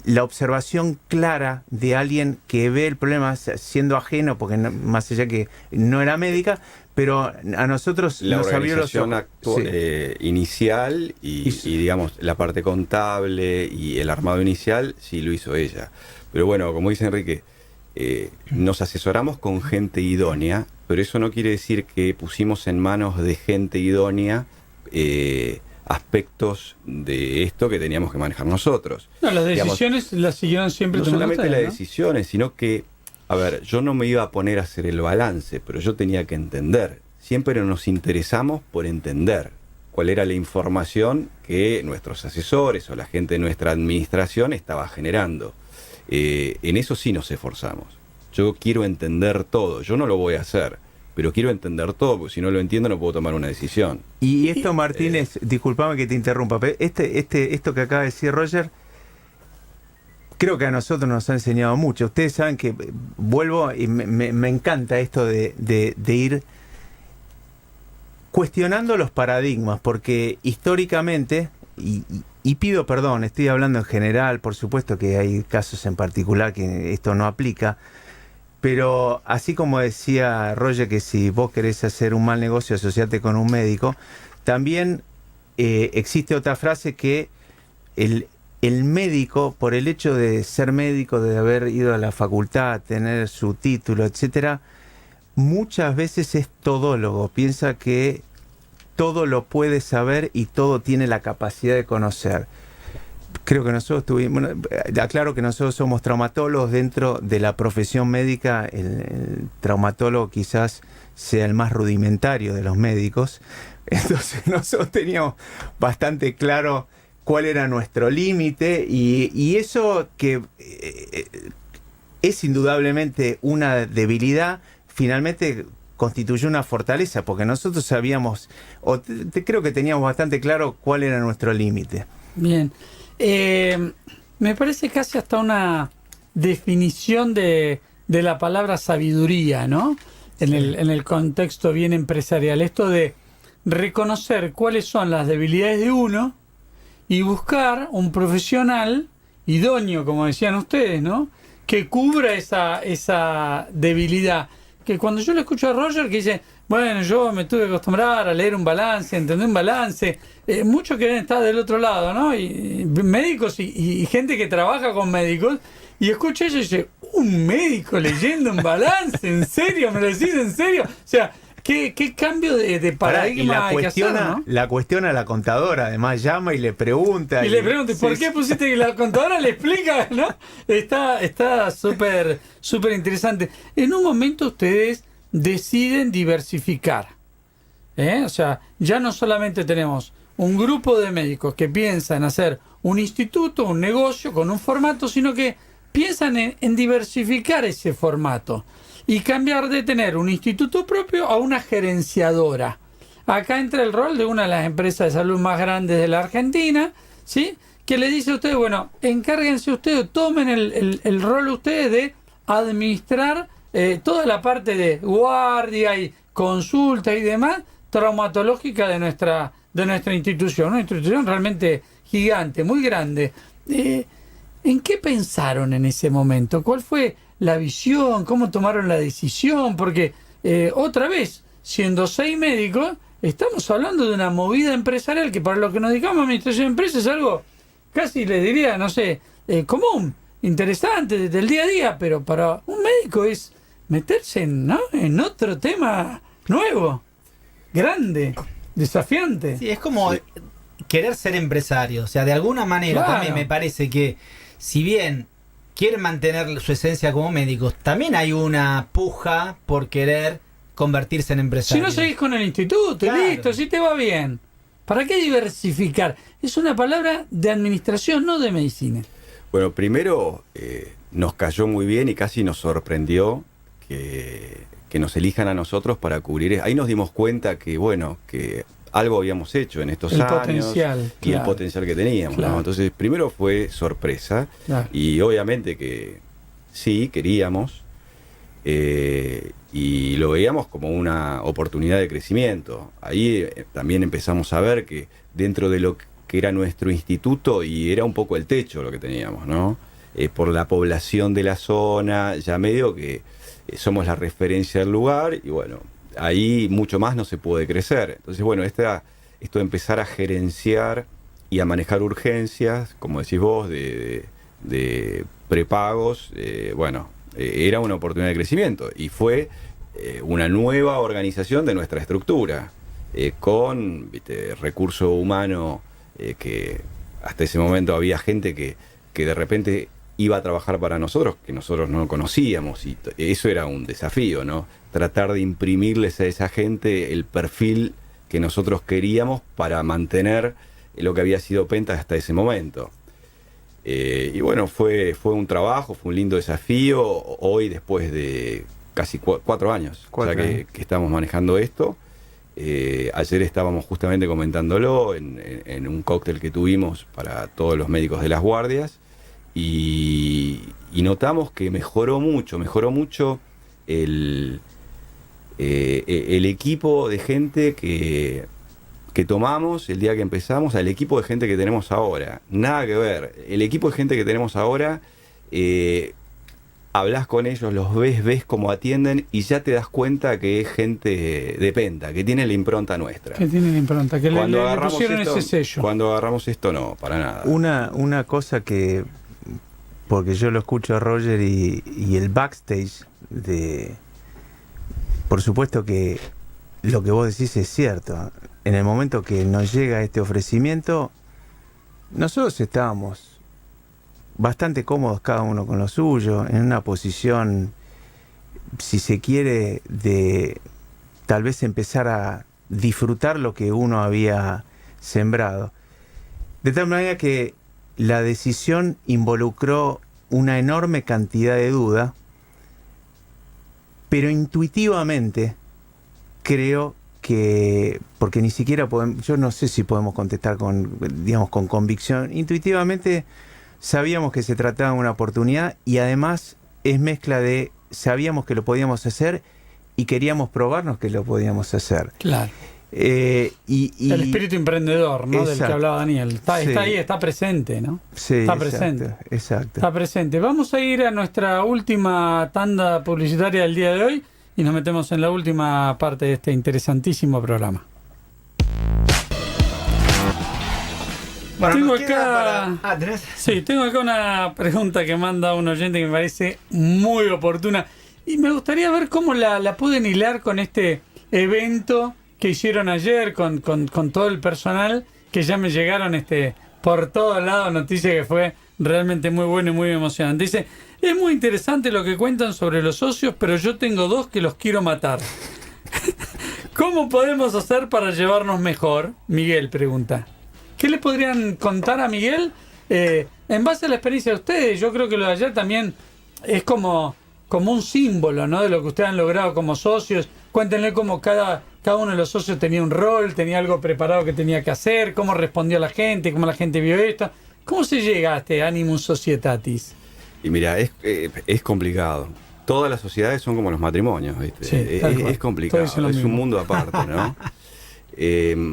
la observación clara de alguien que ve el problema siendo ajeno, porque no, más allá que no era médica, pero a nosotros la nos abrió los organización ojos. Sí. Inicial y digamos la parte contable y el armado inicial sí lo hizo ella. Pero bueno, como dice Enrique, nos asesoramos con gente idónea, pero eso no quiere decir que pusimos en manos de gente idónea aspectos de esto que teníamos que manejar nosotros. No, las decisiones las siguieron siempre no tomando solamente ustedes, las ¿no? decisiones, sino que, a ver, yo no me iba a poner a hacer el balance, pero yo tenía que entender. Siempre nos interesamos por entender cuál era la información que nuestros asesores o la gente de nuestra administración estaba generando. En eso sí nos esforzamos. Yo quiero entender todo. Yo no lo voy a hacer, pero quiero entender todo, porque si no lo entiendo no puedo tomar una decisión. Y esto, Martínez, discúlpame que te interrumpa, pero esto que acaba de decir Roger, creo que a nosotros nos ha enseñado mucho. Ustedes saben que, vuelvo, y me encanta esto de ir cuestionando los paradigmas, porque históricamente, y pido perdón, estoy hablando en general, por supuesto que hay casos en particular que esto no aplica, pero así como decía Roger que si vos querés hacer un mal negocio, asociate con un médico, también existe otra frase que el médico, por el hecho de ser médico, de haber ido a la facultad, tener su título, etcétera, muchas veces es todólogo, piensa que todo lo puede saber y todo tiene la capacidad de conocer. Creo que nosotros tuvimos, bueno, aclaro que nosotros somos traumatólogos dentro de la profesión médica, el traumatólogo quizás sea el más rudimentario de los médicos, entonces nosotros teníamos bastante claro cuál era nuestro límite y eso que es indudablemente una debilidad, finalmente constituyó una fortaleza, porque nosotros sabíamos, creo que teníamos bastante claro cuál era nuestro límite. Bien. Me parece casi hasta una definición de la palabra sabiduría, ¿no? En el contexto bien empresarial. Esto de reconocer cuáles son las debilidades de uno y buscar un profesional idóneo, como decían ustedes, ¿no? Que cubra esa debilidad. Que cuando yo le escucho a Roger que dice, bueno, yo me tuve que acostumbrar a leer un balance, entender un balance, muchos quieren estar del otro lado, ¿no? Y médicos y gente que trabaja con médicos, y escucho eso y dice, ¿un médico leyendo un balance? ¿En serio? ¿Me lo decís en serio? O sea, ¿qué cambio de paradigma hay que hacer, ¿no? La cuestiona a la contadora, además llama y le pregunta. Y le pregunta, ¿por qué pusiste que la contadora le explica, ¿no? Está súper interesante. En un momento ustedes deciden diversificar. O sea, ya no solamente tenemos un grupo de médicos que piensan hacer un instituto, un negocio con un formato, sino que piensan en diversificar ese formato y cambiar de tener un instituto propio a una gerenciadora. Acá entra el rol de una de las empresas de salud más grandes de la Argentina, ¿sí? Que le dice a ustedes, bueno, encárguense ustedes, tomen el rol ustedes de administrar toda la parte de guardia y consulta y demás traumatológica de nuestra institución, una institución realmente gigante, muy grande. ¿En qué pensaron en ese momento? ¿Cuál fue la visión? ¿Cómo tomaron la decisión? Porque otra vez, siendo 6 médicos, estamos hablando de una movida empresarial que para lo que nos dedicamos a administración de empresas es algo casi, les diría, no sé, común. interesantes del día a día, pero para un médico es meterse en otro tema nuevo, grande, desafiante. Sí, es como querer ser empresario. O sea, de alguna manera Claro. también me parece que, si bien quieren mantener su esencia como médicos, también hay una puja por querer convertirse en Si empresario. no seguís con el instituto, Claro. listo, si te va bien. ¿Para qué diversificar? Es una palabra de administración, no de medicina. Bueno, primero nos cayó muy bien y casi nos sorprendió que nos elijan a nosotros para cubrir. Ahí nos dimos cuenta que, bueno, que algo habíamos hecho en estos El años potencial, y el claro. potencial que teníamos, Claro. ¿no? Entonces, primero fue sorpresa Claro. y obviamente que sí, queríamos y lo veíamos como una oportunidad de crecimiento. Ahí también empezamos a ver que dentro de lo que era nuestro instituto, y era un poco el techo lo que teníamos, ¿no? Por la población de la zona, ya medio que somos la referencia del lugar y bueno, ahí mucho más no se puede crecer. Entonces, bueno, esto de empezar a gerenciar y a manejar urgencias, como decís vos, de prepagos, bueno, era una oportunidad de crecimiento y fue una nueva organización de nuestra estructura, con recurso humano, que hasta ese momento había gente que de repente iba a trabajar para nosotros, que nosotros no conocíamos, y eso era un desafío, ¿no? Tratar de imprimirles a esa gente el perfil que nosotros queríamos para mantener lo que había sido Penta hasta ese momento. Y bueno, fue un trabajo, fue un lindo desafío. Hoy, después de casi 4 años, o sea que estamos manejando esto. Ayer estábamos justamente comentándolo en un cóctel que tuvimos para todos los médicos de las guardias y notamos que mejoró mucho el equipo de gente que tomamos el día que empezamos al equipo de gente que tenemos ahora. Nada que ver. El equipo de gente que tenemos ahora, hablas con ellos, los ves cómo atienden y ya te das cuenta que es gente de Penta, que tiene la impronta nuestra. Que tiene la impronta, que le agarramos pusieron esto, ese sello. Cuando agarramos esto, no, para nada. Una cosa que, porque yo lo escucho a Roger y el backstage por supuesto que lo que vos decís es cierto. En el momento que nos llega este ofrecimiento, nosotros estábamos bastante cómodos cada uno con lo suyo, en una posición, si se quiere, de tal vez empezar a disfrutar lo que uno había sembrado. De tal manera que la decisión involucró una enorme cantidad de duda, pero intuitivamente creo que, porque ni siquiera podemos, yo no sé si podemos contestar con convicción, intuitivamente sabíamos que se trataba de una oportunidad y además es mezcla de sabíamos que lo podíamos hacer y queríamos probarnos que lo podíamos hacer. Claro. El El espíritu emprendedor, ¿no? Del que Exacto. hablaba Daniel. Está Sí. ahí, está presente, ¿no? Sí, Está exacto, presente. Exacto. Está presente. Vamos a ir a nuestra última tanda publicitaria del día de hoy y nos metemos en la última parte de este interesantísimo programa. Bueno, Tengo nos queda acá- para... ¿tenés? Sí, tengo acá una pregunta que manda un oyente que me parece muy oportuna y me gustaría ver cómo la pueden hilar con este evento que hicieron ayer con todo el personal, que ya me llegaron por todos lados noticias que fue realmente muy bueno y muy emocionante. Dice, es muy interesante lo que cuentan sobre los socios, pero yo tengo 2 que los quiero matar. ¿Cómo podemos hacer para llevarnos mejor? Miguel pregunta. ¿Qué le podrían contar a Miguel? En base a la experiencia de ustedes, yo creo que lo de ayer también es como un símbolo, ¿no? De lo que ustedes han logrado como socios. Cuéntenle cómo cada uno de los socios tenía un rol, tenía algo preparado que tenía que hacer, cómo respondió la gente, cómo la gente vio esto. ¿Cómo se llega a este Animus Societatis? Y mira, es complicado. Todas las sociedades son como los matrimonios, ¿viste? Sí, tal cual. Es complicado, Todos dicen lo es un mismo. mundo aparte, ¿no?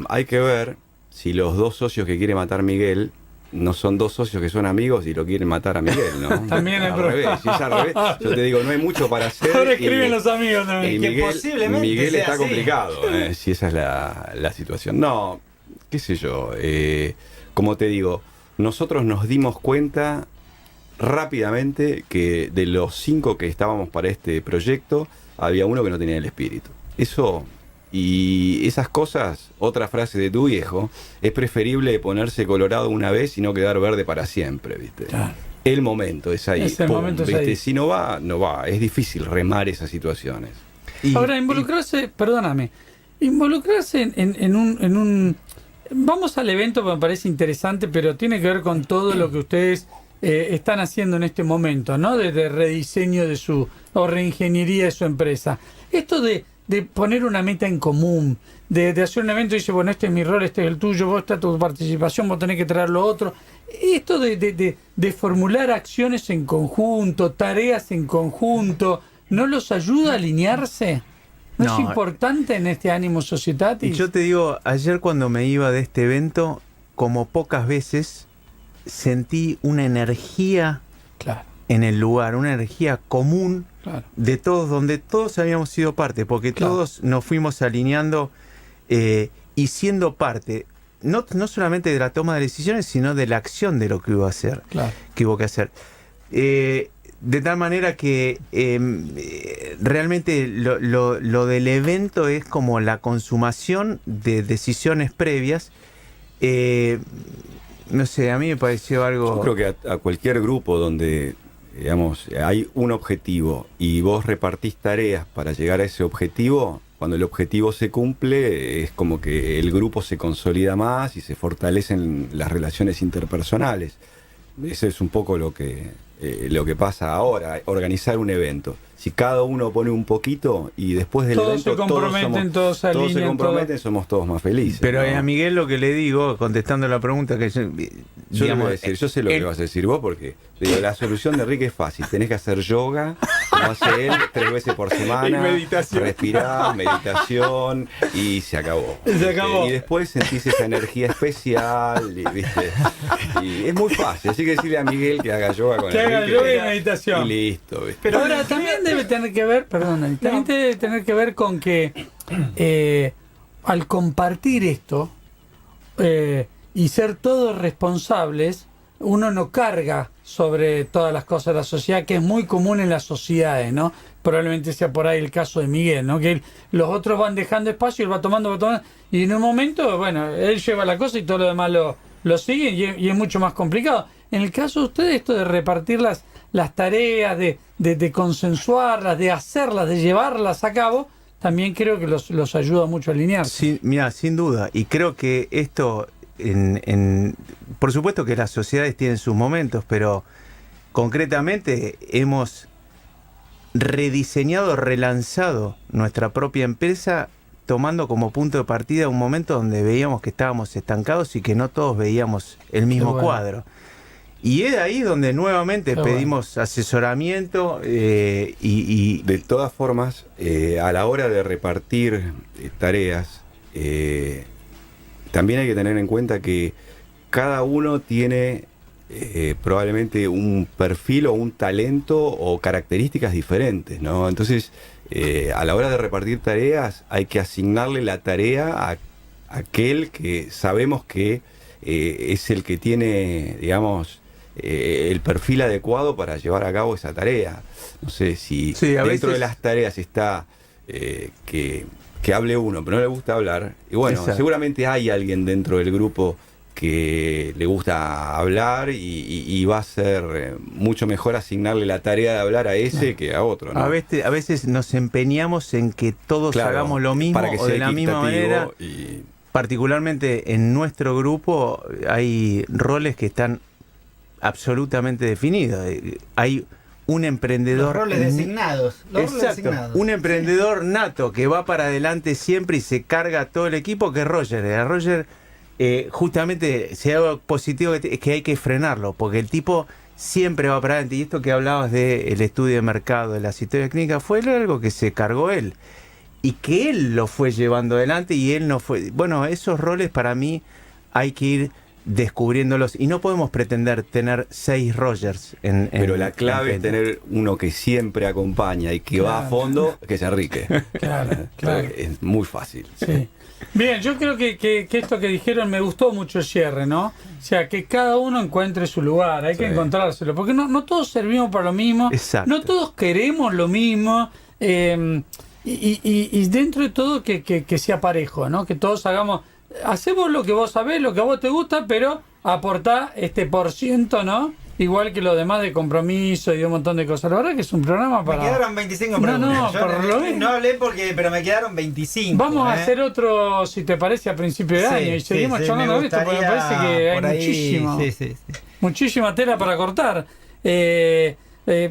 Hay que ver si los 2 socios que quiere matar Miguel no son 2 socios que son amigos y lo quieren matar a Miguel, ¿no? También hay al problema. revés, si es al revés, yo te digo, no hay mucho para hacer. Ahora y- escriben los amigos y también. que Miguel, posiblemente Miguel sea está así. complicado, si esa es la situación. No, qué sé yo, como te digo, nosotros nos dimos cuenta rápidamente que de los 5 que estábamos para este proyecto, había uno que no tenía el espíritu. Eso y esas cosas, otra frase de tu viejo, es preferible ponerse colorado una vez y no quedar verde para siempre, ¿viste? Claro. El momento es ahí. Ese momento es ¿viste? ahí. Si no va, no va. Es difícil remar esas situaciones. Ahora, involucrarse, perdóname, involucrarse en un... Vamos al evento que me parece interesante, pero tiene que ver con todo lo que ustedes están haciendo en este momento, ¿no? De rediseño de o reingeniería de su empresa. Esto de poner una meta en común, de hacer un evento y dice, bueno, este es mi rol, este es el tuyo, vos está tu participación, vos tenés que traer lo otro. Esto de formular acciones en conjunto, tareas en conjunto, ¿no los ayuda a alinearse? ¿No es importante en este ánimo societatis? Yo te digo, ayer cuando me iba de este evento, como pocas veces, sentí una energía Claro, en el lugar, una energía común claro. de todos, donde todos habíamos sido parte, porque Claro. todos nos fuimos alineando y siendo parte, no solamente de la toma de decisiones, sino de la acción de lo que iba a hacer, Claro. que hubo que hacer. De tal manera que realmente lo del evento es como la consumación de decisiones previas. No sé, a mí me pareció algo... Yo creo que a cualquier grupo donde, digamos, hay un objetivo y vos repartís tareas para llegar a ese objetivo, cuando el objetivo se cumple, es como que el grupo se consolida más y se fortalecen las relaciones interpersonales. Eso es un poco lo que pasa ahora, organizar un evento. Si cada uno pone un poquito y después del Todos evento se comprometen, todos se todos se alinean, comprometen, somos todos más felices. Pero ¿no? a Miguel lo que le digo, contestando la pregunta que Yo le voy a decir, yo sé lo que vas a decir vos, porque digo, la solución de Enrique es fácil. Tenés que hacer yoga, como hace él, 3 veces por semana. Y meditación. Respirar, meditación, y se acabó. Se acabó. Y después sentís esa energía especial, ¿viste? Y es muy fácil. Así que decirle a Miguel que haga yoga con Que haga Enrique, yoga y meditación. Y listo, ¿viste? Pero ahora también debe tener que ver, perdón, también debe tener que ver con que al compartir esto y ser todos responsables, uno no carga sobre todas las cosas de la sociedad, que es muy común en las sociedades, ¿no? Probablemente sea por ahí el caso de Miguel, ¿no? Que los otros van dejando espacio y él va tomando, y en un momento, bueno, él lleva la cosa y todo lo demás lo sigue y es mucho más complicado. En el caso de ustedes, esto de repartir las tareas, de consensuarlas, de hacerlas, de llevarlas a cabo, también creo que los ayuda mucho a alinearse. Mira, sin duda. Y creo que esto, por supuesto que las sociedades tienen sus momentos, pero concretamente hemos rediseñado, relanzado nuestra propia empresa, tomando como punto de partida un momento donde veíamos que estábamos estancados y que no todos veíamos el mismo Qué bueno. cuadro. Y es ahí donde nuevamente Qué pedimos asesoramiento y De todas formas, a la hora de repartir tareas, también hay que tener en cuenta que cada uno tiene probablemente un perfil o un talento o características diferentes, ¿no? Entonces, a la hora de repartir tareas, hay que asignarle la tarea a aquel que sabemos que es el que tiene, digamos, el perfil adecuado para llevar a cabo esa tarea. No sé si Sí, a dentro de veces- las tareas está que hable uno, pero no le gusta hablar. Y bueno, Exacto. seguramente hay alguien dentro del grupo que le gusta hablar y va a ser mucho mejor asignarle la tarea de hablar a ese que a otro, ¿no? a veces nos empeñamos en que todos Claro, hagamos lo mismo para que o sea de la misma manera. equitativo y- Particularmente en nuestro grupo hay roles que están absolutamente definidos. Hay un emprendedor... Los roles designados. Los roles Exacto, designados. un emprendedor nato que va para adelante siempre y se carga todo el equipo, que es Roger. A Roger justamente si hay algo positivo es que hay que frenarlo, porque el tipo siempre va para adelante. Y esto que hablabas del estudio de mercado, de las historias clínicas, fue algo que se cargó él. Y que él lo fue llevando adelante y él no fue... Bueno, esos roles para mí hay que ir descubriéndolos, y no podemos pretender tener 6 Rogers Pero la clave en es tener uno que siempre acompaña y que va a fondo, que se enrique. Claro. Es muy fácil. Sí. Bien, yo creo que esto que dijeron me gustó mucho el cierre, ¿no? O sea, que cada uno encuentre su lugar, hay que encontrárselo, porque no todos servimos para lo mismo, Exacto. no todos queremos lo mismo, y dentro de todo que sea parejo, ¿no? Que todos hacemos lo que vos sabés, lo que a vos te gusta, pero aportá este %, ¿no? Igual que lo demás de compromiso y de un montón de cosas. La verdad que es un programa para... Me quedaron 25 No, preguntas. Yo por lo menos. no hablé pero me quedaron 25. Vamos a hacer otro, si te parece, a principio de año y seguimos charlando de esto, porque me parece que hay muchísima tela para cortar.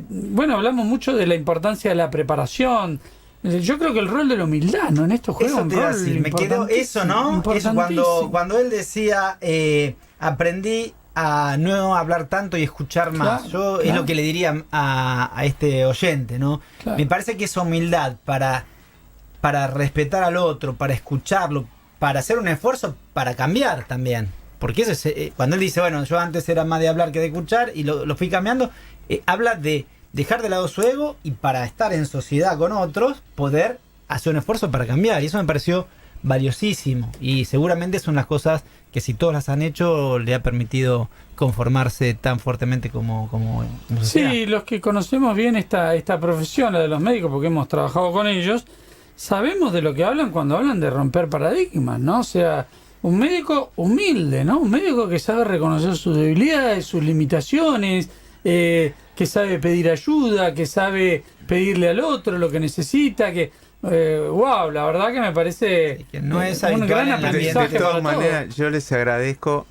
Bueno, hablamos mucho de la importancia de la preparación. Yo creo que el rol de la humildad, ¿no? En estos juegos Eso te iba a decir, me quedó eso, ¿no? Eso cuando él decía, aprendí a no hablar tanto y escuchar más. Es lo que le diría a este oyente, ¿no? Claro. Me parece que esa humildad para respetar al otro, para escucharlo, para hacer un esfuerzo para cambiar también. Porque eso es, cuando él dice, bueno, yo antes era más de hablar que de escuchar y lo fui cambiando, habla de dejar de lado su ego y para estar en sociedad con otros, poder hacer un esfuerzo para cambiar. Y eso me pareció valiosísimo. Y seguramente son las cosas que si todos las han hecho, le ha permitido conformarse tan fuertemente como sociedad. Sí, los que conocemos bien esta profesión, la de los médicos, porque hemos trabajado con ellos, sabemos de lo que hablan cuando hablan de romper paradigmas, ¿no? O sea, un médico humilde, ¿no? Un médico que sabe reconocer sus debilidades, sus limitaciones, que sabe pedir ayuda, que sabe pedirle al otro lo que necesita, wow, la verdad que me parece que no es un gran aprendizaje. De todas maneras, yo les agradezco.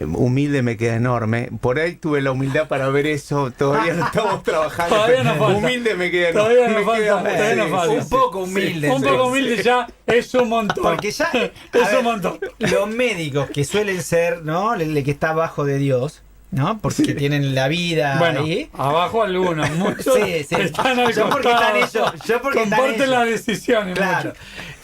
Humilde me queda enorme. Por ahí tuve la humildad para ver eso. Todavía no estamos trabajando. Todavía no falta. Humilde me queda enorme. Todavía no falta. Un poco humilde. Un poco humilde ya es un montón. Porque ya es un montón. Los médicos que suelen ser, ¿no? El que está abajo de Dios, ¿no? Porque tienen la vida ahí. Abajo algunos, muchos están al costado. Comparten las decisiones. Claro.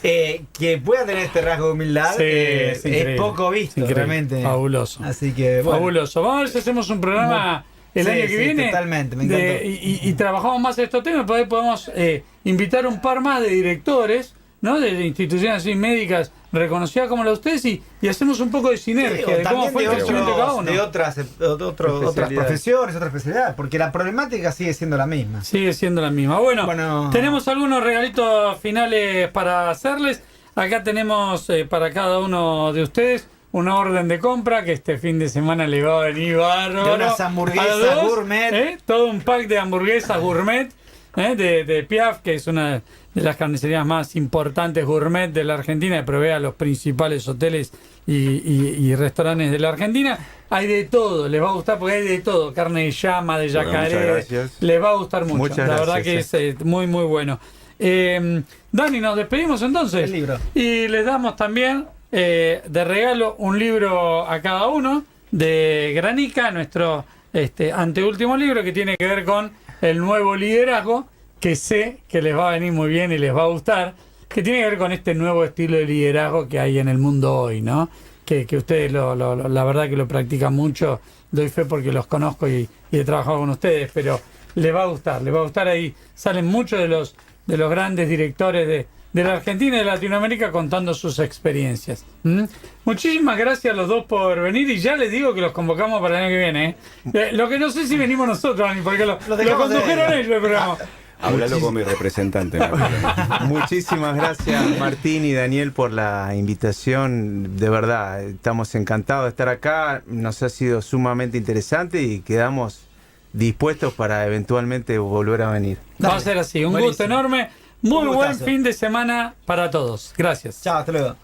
Que pueda tener este rasgo de humildad es poco visto, realmente. Fabuloso. Así que, bueno. Fabuloso. Vamos a ver si hacemos un programa el año que viene. Totalmente, me encanta. Y trabajamos más estos temas. Podemos invitar un par más de directores, ¿no? De instituciones así médicas reconocidas como la de ustedes y hacemos un poco de sinergia de cómo fue el crecimiento de cada uno. De otras profesiones, otras especialidades, porque la problemática sigue siendo la misma. Sigue siendo la misma. Bueno, tenemos algunos regalitos finales para hacerles. Acá tenemos para cada uno de ustedes una orden de compra que este fin de semana le va a venir bárbaro. De unas hamburguesas gourmet. Todo un pack de hamburguesas gourmet de Piaf, que es una de las carnicerías más importantes gourmet de la Argentina, que provee a los principales hoteles y restaurantes de la Argentina. Hay de todo, les va a gustar porque hay de todo, carne de llama, de yacaré, les va a gustar mucho. Muchas la gracias, verdad que es muy muy bueno. Dani, nos despedimos entonces. El libro. Y les damos también de regalo un libro a cada uno de Granica, nuestro anteúltimo libro que tiene que ver con el nuevo liderazgo, que sé que les va a venir muy bien y les va a gustar, que tiene que ver con este nuevo estilo de liderazgo que hay en el mundo hoy, ¿no? Que ustedes la verdad que lo practican mucho, doy fe porque los conozco y he trabajado con ustedes, pero les va a gustar ahí. Salen muchos de los grandes directores de la Argentina y de Latinoamérica contando sus experiencias. Muchísimas gracias a los dos por venir y ya les digo que los convocamos para el año que viene. Lo que no sé si venimos nosotros, Dani, porque lo condujeron ellos el programa. Háblalo con mi representante. Muchísimas gracias, Martín y Daniel, por la invitación. De verdad, estamos encantados de estar acá. Nos ha sido sumamente interesante y quedamos dispuestos para eventualmente volver a venir. Va a ser así. Un gusto enorme. Muy buen fin de semana para todos. Gracias. Chao, hasta luego.